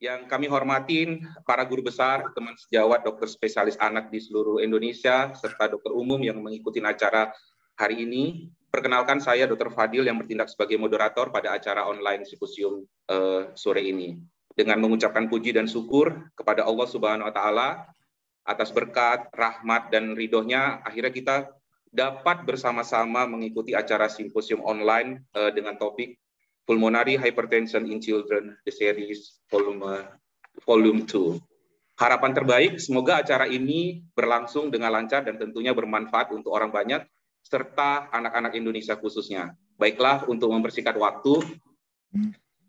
Yang kami hormatin para guru besar, teman sejawat dokter spesialis anak di seluruh Indonesia, serta dokter umum yang mengikuti acara hari ini. Perkenalkan, saya Dr. Fadil yang bertindak sebagai moderator pada acara online simposium sore ini. Dengan mengucapkan puji dan syukur kepada Allah Subhanahu wa Ta'ala atas berkat, rahmat, dan ridhonya, akhirnya kita dapat bersama-sama mengikuti acara simposium online dengan topik Pulmonary Hypertension in Children, the series volume 2. Harapan terbaik, semoga acara ini berlangsung dengan lancar dan tentunya bermanfaat untuk orang banyak, serta anak-anak Indonesia khususnya. Baiklah, untuk mempersingkat waktu,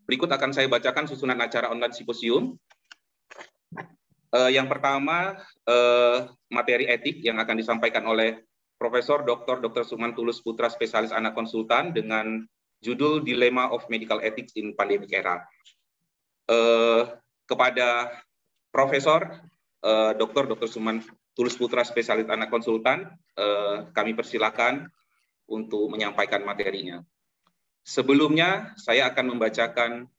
berikut akan saya bacakan susunan acara online simposium. Yang pertama, materi etik yang akan disampaikan oleh Profesor Dr. Sukman Tulus Putra, spesialis anak konsultan, dengan judul Dilemma of Medical Ethics in Pandemic Era. Kepada Profesor Dr. Sukman Tulus Putra, spesialis anak konsultan, kami persilakan untuk menyampaikan materinya. Sebelumnya, saya akan membacakan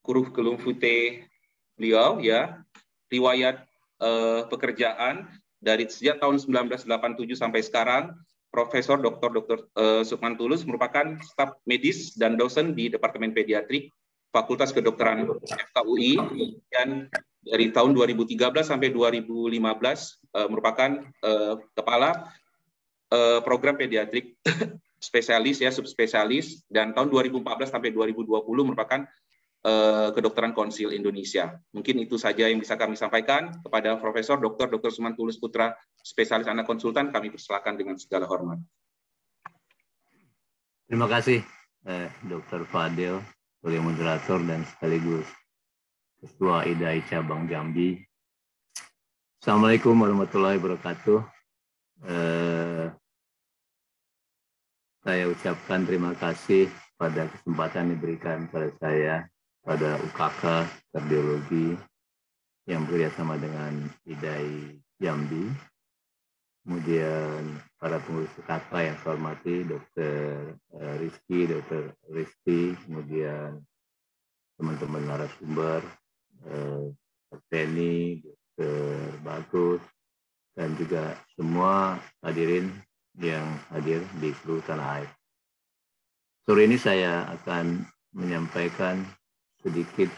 curriculum vitae beliau, ya, riwayat pekerjaan dari sejak tahun 1987 sampai sekarang. Profesor Dr. Sukman Tulus merupakan staf medis dan dosen di Departemen Pediatrik Fakultas Kedokteran FKUI, dan dari tahun 2013 sampai 2015 merupakan kepala program pediatrik spesialis, ya, subspesialis, dan tahun 2014 sampai 2020 merupakan Kedokteran Konsil Indonesia. Mungkin itu saja yang bisa kami sampaikan. Kepada Profesor Dr. Sukman Tulus Putra, spesialis anak konsultan, kami persilakan dengan segala hormat. Terima kasih Dr. Fadil sebagai moderator dan sekaligus Ketua IDAI Cabang Jambi. Assalamualaikum warahmatullahi wabarakatuh. Saya ucapkan terima kasih pada kesempatan diberikan pada saya pada UKK Kardiologi yang bekerjasama dengan IDAI Jambi. Kemudian para pengurus UKK yang saya hormati, Dr. Rizky, Dr. Rizky, kemudian teman-teman narasumber, Dr. Penny, Dr. Bagus, dan juga semua hadirin yang hadir di seluruh tanah air. Sore ini saya akan menyampaikan sedikit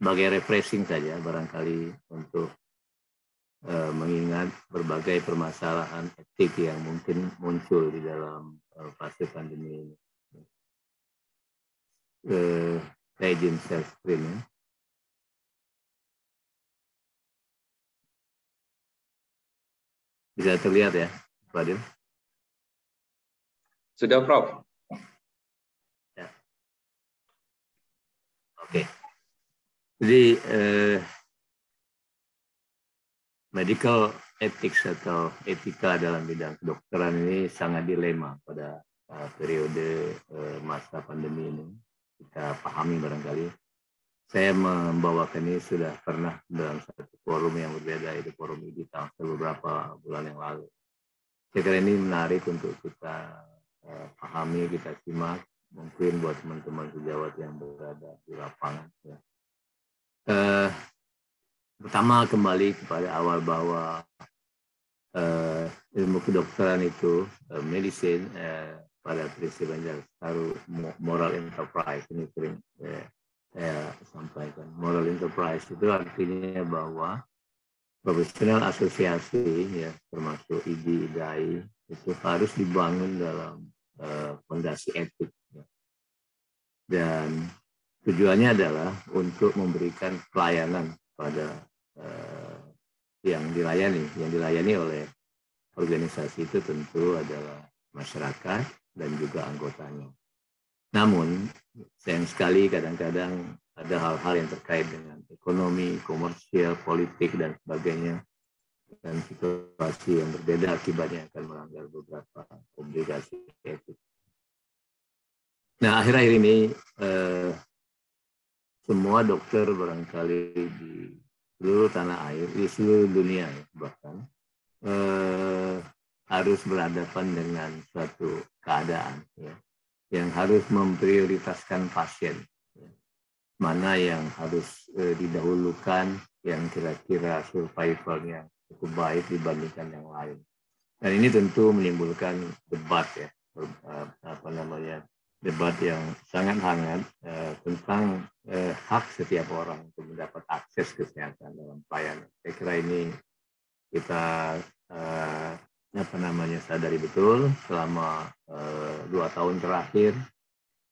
sebagai refreshing saja barangkali untuk mengingat berbagai permasalahan etik yang mungkin muncul di dalam fase pandemi ini. Saya izin share screen, ya. Bisa terlihat ya, Fadil? Sudah, Prof. Ya. Oke. Jadi medical ethics atau etika dalam bidang kedokteran ini sangat dilema pada periode masa pandemi ini. Kita pahami barangkali. Saya membawakan ini sudah pernah dalam satu forum yang berbeda, itu forum ini beberapa bulan yang lalu. Saya kira ini menarik untuk kita pahami, kita simak, mungkin buat teman-teman sejawat yang berada di lapangan. Ya. Pertama, kembali kepada awal bahwa ilmu kedokteran itu, medicine, pada prinsipnya harus moral enterprise. Ini sering saya sampaikan. Moral enterprise itu artinya bahwa profesional asosiasi, ya, termasuk IDI, IDAI, itu harus dibangun dalam fondasi etik. Ya. Dan tujuannya adalah untuk memberikan pelayanan pada yang dilayani oleh organisasi itu tentu adalah masyarakat dan juga anggotanya. Namun sayang sekali kadang-kadang ada hal-hal yang terkait dengan ekonomi, komersial, politik dan sebagainya, dan situasi yang berbeda akibatnya akan melanggar beberapa obligasi etik. Nah, akhir-akhir ini semua dokter barangkali di seluruh tanah air, di seluruh dunia bahkan harus berhadapan dengan suatu keadaan, ya, yang harus memprioritaskan pasien, ya. mana yang harus didahulukan, yang kira-kira survivalnya cukup baik dibandingkan yang lain. Dan ini tentu menimbulkan debat ya, debat yang sangat hangat tentang hak setiap orang untuk mendapat akses kesehatan dalam pelayanan. Saya kira ini kita sadari betul selama 2 tahun terakhir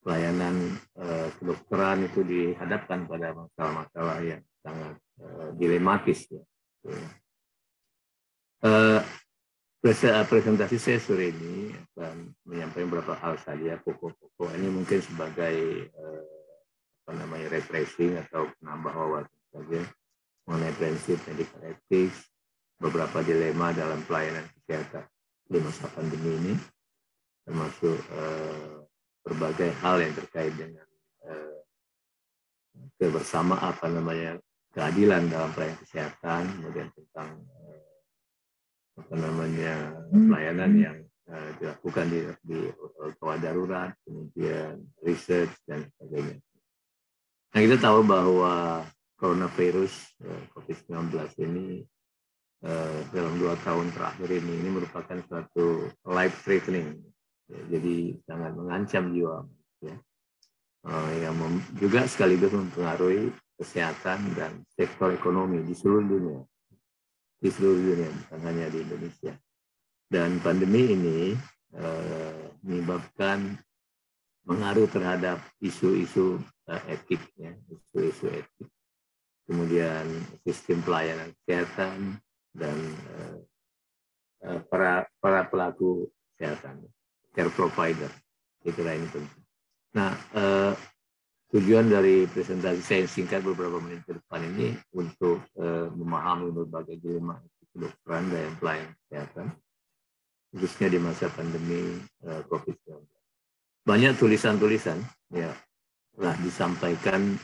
pelayanan kedokteran itu dihadapkan pada masalah-masalah yang sangat dilematis ya. Presentasi saya sore ini akan menyampaikan beberapa hal saja pokok-pokok. Ini mungkin sebagai refreshing atau penambah wawasan saja mengenai prinsip medical ethics, beberapa dilema dalam pelayanan kesehatan di masa pandemi ini, termasuk berbagai hal yang terkait dengan kebersamaan keadilan dalam pelayanan kesehatan, kemudian tentang pelayanan yang dilakukan di kawat darurat, kemudian research dan sebagainya. Nah, kita tahu bahwa coronavirus COVID-19 ini dalam 2 tahun terakhir ini merupakan suatu life threatening, ya, jadi sangat mengancam jiwa, ya, yang juga sekaligus mempengaruhi kesehatan dan sektor ekonomi di seluruh dunia. Bukan hanya di Indonesia. Dan pandemi ini menyebabkan pengaruh terhadap isu-isu etik, ya, isu-isu etik, kemudian sistem pelayanan kesehatan dan para pelaku kesehatan, care provider. Saya kira ini penting. Nah, tujuan dari presentasi saya singkat beberapa menit ke depan ini untuk memahami berbagai dilema kedokteran dan pelayanan kesehatan, khususnya di masa pandemi COVID-19. Banyak tulisan-tulisan ya telah disampaikan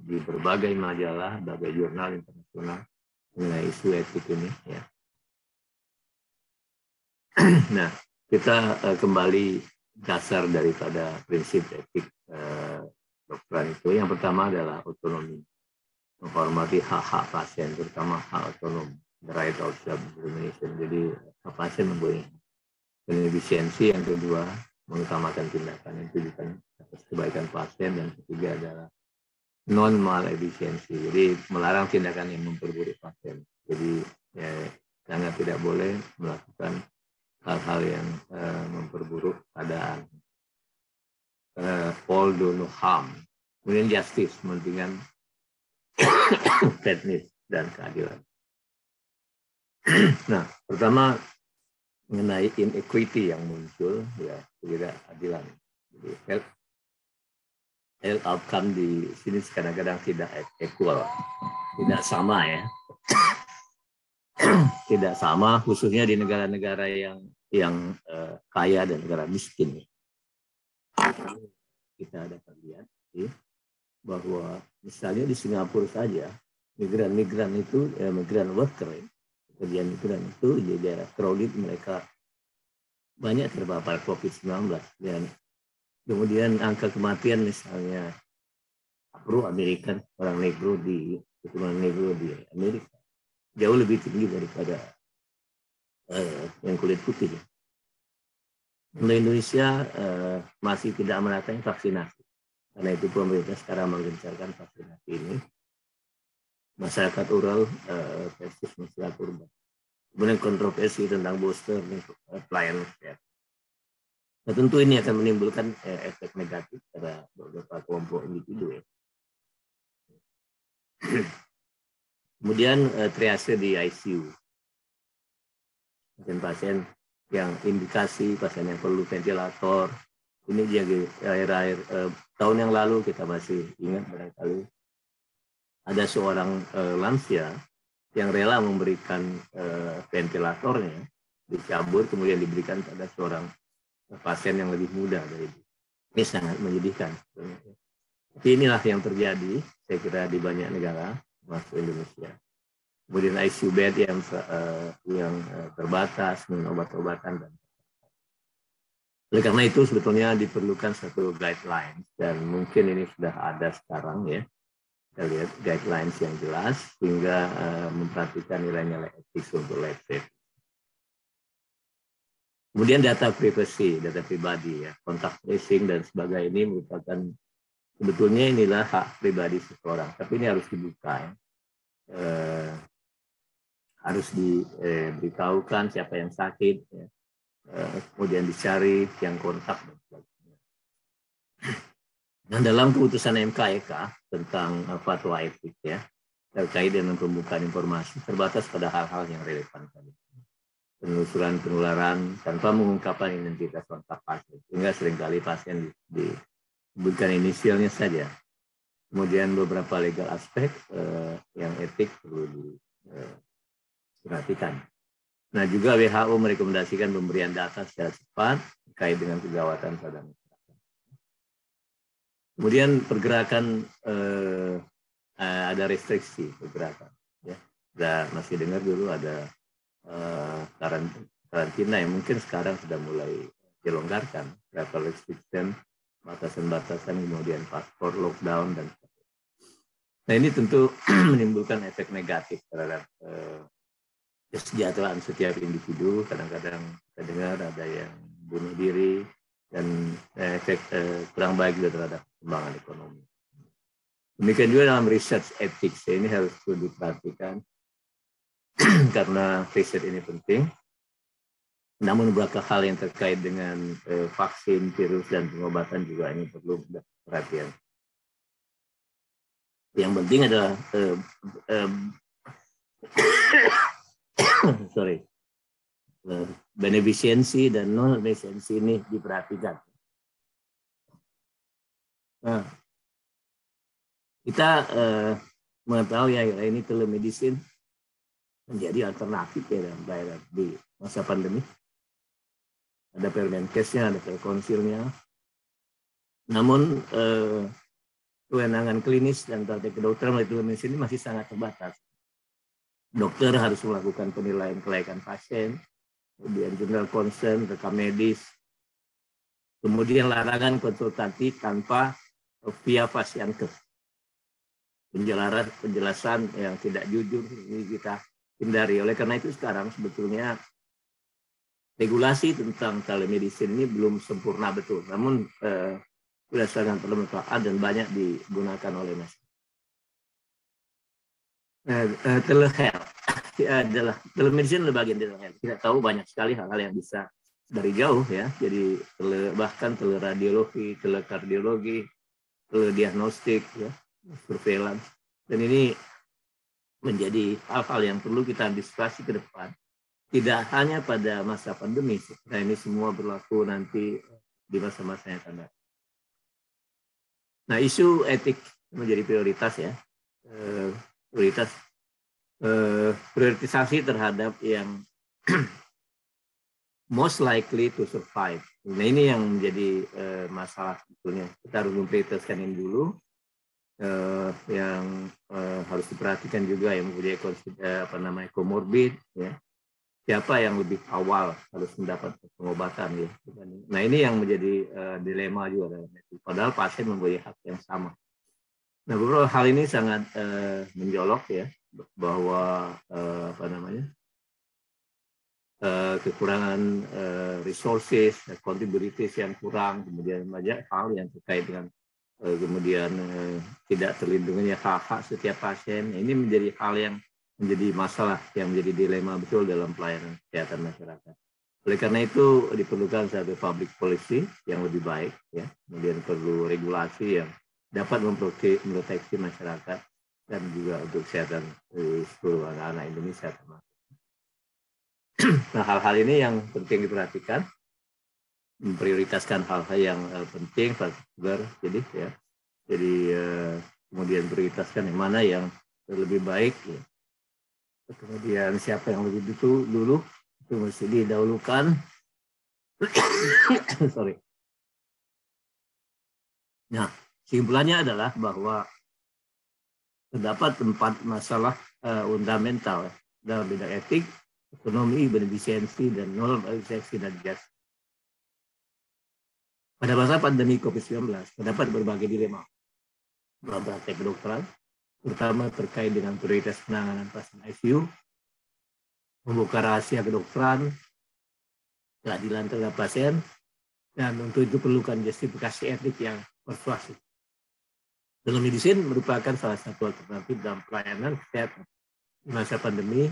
di berbagai majalah, berbagai jurnal internasional mengenai isu etik ini. Ya. Nah, kita kembali dasar daripada prinsip etik kedokteran itu. Yang pertama adalah otonomi, menghormati hak-hak pasien, terutama hak otonom, the right of self-determination. Jadi hak pasien mempunyai efisiensi. Yang kedua, mengutamakan tindakan yang ditujukan atas kebaikan pasien. Dan ketiga adalah non-malefisiensi, jadi melarang tindakan yang memperburuk pasien. Jadi sangat tidak boleh melakukan hal-hal yang memperburuk keadaan. All do no harm. Kemudian justice, mementingkan fairness dan keadilan. Nah, pertama mengenai inequity yang muncul, ya, ketidakadilan. Jadi health outcome di sini kadang-kadang tidak equal, tidak sama ya. Tidak sama, khususnya di negara-negara yang kaya dan negara miskin. Kita dapat lihat bahwa misalnya di Singapura saja migran itu migran worker, pekerjaan migran itu di daerah crowded mereka banyak terpapar COVID-19, dan kemudian angka kematian misalnya Amerika, orang negro di Amerika jauh lebih tinggi daripada yang kulit putih. Di Indonesia masih tidak merata vaksinasi. Karena itu pemerintah sekarang menggencarkan vaksinasi ini. Masyarakat rural versus masyarakat urban. Kemudian kontroversi tentang booster untuk pelayanan kesehatan. Nah, tentu ini akan menimbulkan efek negatif pada beberapa kelompok individu. Ya. Kemudian triase di ICU. Pasien yang indikasi, pasien yang perlu ventilator. Ini jadi akhir-akhir tahun yang lalu kita masih ingat barangkali ada seorang lansia yang rela memberikan ventilatornya, dicabut kemudian diberikan pada seorang pasien yang lebih muda dari itu. Ini sangat menyedihkan. Tapi inilah yang terjadi, saya kira di banyak negara, termasuk Indonesia. Kemudian ICU bed yang terbatas, obat-obatan dan Oleh karena itu sebetulnya diperlukan satu guidelines dan mungkin ini sudah ada sekarang ya. Kita lihat guidelines yang jelas sehingga memperhatikan nilai-nilai etik untuk life safety. Kemudian data privacy, data pribadi ya, kontak tracing dan sebagainya ini merupakan sebetulnya inilah hak pribadi seseorang, tapi ini harus dibuka ya. Harus diberitahukan siapa yang sakit ya. Kemudian dicari yang kontak dan sebagainya. Dan dalam keputusan MKEK tentang fatwa etik ya terkait dengan pembukaan informasi terbatas pada hal-hal yang relevan tadi. Penelusuran penularan tanpa mengungkapkan identitas kontak pasien, sehingga seringkali pasien disebutkan inisialnya saja. Kemudian beberapa legal aspek yang etik perlu diperhatikan. Nah, juga WHO merekomendasikan pemberian data secara cepat terkait dengan kegawatan pada masyarakat. Kemudian pergerakan ada restriksi pergerakan. Ya, kita masih dengar dulu ada karantina yang mungkin sekarang sudah mulai dilonggarkan, travel restriction, batasan-batasan, kemudian paspor, lockdown dan sebagainya. Nah ini tentu menimbulkan efek negatif terhadap kesejahteraan setiap individu. Kadang-kadang kita dengar ada yang bunuh diri dan efek kurang baik juga terhadap perkembangan ekonomi. Demikian juga dalam research ethics ini harus perlu diperhatikan karena riset ini penting. Namun beberapa hal yang terkait dengan vaksin, virus, dan pengobatan juga ini perlu perhatian. Yang penting adalah beneficiency dan non-beneficiency ini diperhatikan. Nah, kita mengetahui ya ini telemedicine menjadi alternatif ya di masa pandemi. Ada Permenkesnya, ada Perkonsilnya. Namun kewenangan klinis dan praktek kedokteran melalui telemedicine ini masih sangat terbatas. Dokter harus melakukan penilaian kelayakan pasien, kemudian jurnal konsen, rekam medis, kemudian larangan konsultasi tanpa via Pasienkes. Penjelasan yang tidak jujur ini kita hindari. Oleh karena itu sekarang sebetulnya regulasi tentang telemedicine ini belum sempurna betul. Namun berdasarkan perlembagaan dan banyak digunakan oleh masyarakat. Telehealth adalah telemedicine adalah bagian dari telehealth. Kita tahu banyak sekali hal-hal yang bisa dari jauh ya. Jadi bahkan teleradiologi, telekardiologi, telediagnostik ya, surveillance. Dan ini menjadi hal-hal yang perlu kita diskusi ke depan. Tidak hanya pada masa pandemi, nah ini semua berlaku nanti di masa-masa yang akan datang. Nah, isu etik menjadi prioritas ya, prioritisasi terhadap yang most likely to survive. Nah, ini yang menjadi masalah sebetulnya. Kita harus memprioritaskan ini dulu. Yang harus diperhatikan juga yang mempunyai komorbid ya. Siapa yang lebih awal harus mendapat pengobatan ya. Nah ini yang menjadi dilema juga. Padahal pasien mempunyai hak yang sama. Nah beberapa hal ini sangat menjolok ya bahwa kekurangan resources, accountabilities yang kurang, kemudian banyak hal yang terkait dengan kemudian tidak terlindunginya hak-hak setiap pasien. Ini menjadi hal yang menjadi masalah yang menjadi dilema betul dalam pelayanan kesehatan masyarakat. Oleh karena itu diperlukan satu public policy yang lebih baik, ya. Kemudian perlu regulasi yang dapat memproteksi masyarakat dan juga untuk kesehatan seluruh anak-anak Indonesia. Nah, hal-hal ini yang penting diperhatikan, memprioritaskan hal-hal yang penting, partikular, jadi kemudian prioritaskan yang mana yang lebih baik. Ya. Kemudian siapa yang lebih dulu itu mesti didahulukan. Sorry. Nah, kesimpulannya adalah bahwa terdapat 4 masalah fundamental dalam bidang etik, ekonomi, beneficiency, dan non-beneficiency dan justice. Pada masa pandemi COVID-19, terdapat berbagai dilema dalam praktek kedokteran, terutama terkait dengan prioritas penanganan pasien ICU, membuka rahasia kedokteran, keadilan terhadap pasien, dan untuk itu perlukan justifikasi etik yang persuasif. Telemedicine merupakan salah satu alternatif dalam pelayanan kesehatan di masa pandemi,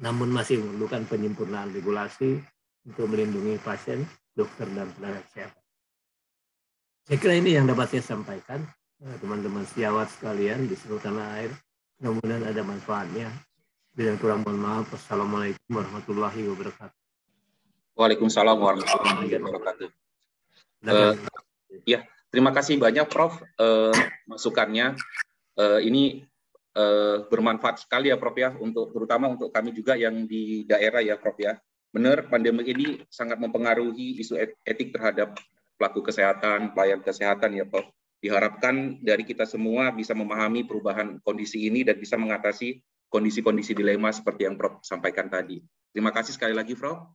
namun masih memerlukan penyempurnaan regulasi untuk melindungi pasien, dokter, dan tenaga kesehatan. Saya kira ini yang dapat saya sampaikan, teman-teman sejawat sekalian di seluruh tanah air. Mudah-mudahan ada manfaatnya. Bila kurang mohon maaf. Wassalamualaikum warahmatullahi wabarakatuh. Waalaikumsalam warahmatullahi wabarakatuh. Ya, terima kasih banyak Prof. Masukannya. Ini bermanfaat sekali ya Prof ya, terutama untuk kami juga yang di daerah ya Prof ya. Benar, pandemi ini sangat mempengaruhi isu etik terhadap pelaku kesehatan, pelayan kesehatan ya Prof. Diharapkan dari kita semua bisa memahami perubahan kondisi ini dan bisa mengatasi kondisi-kondisi dilema seperti yang Prof sampaikan tadi. Terima kasih sekali lagi Prof.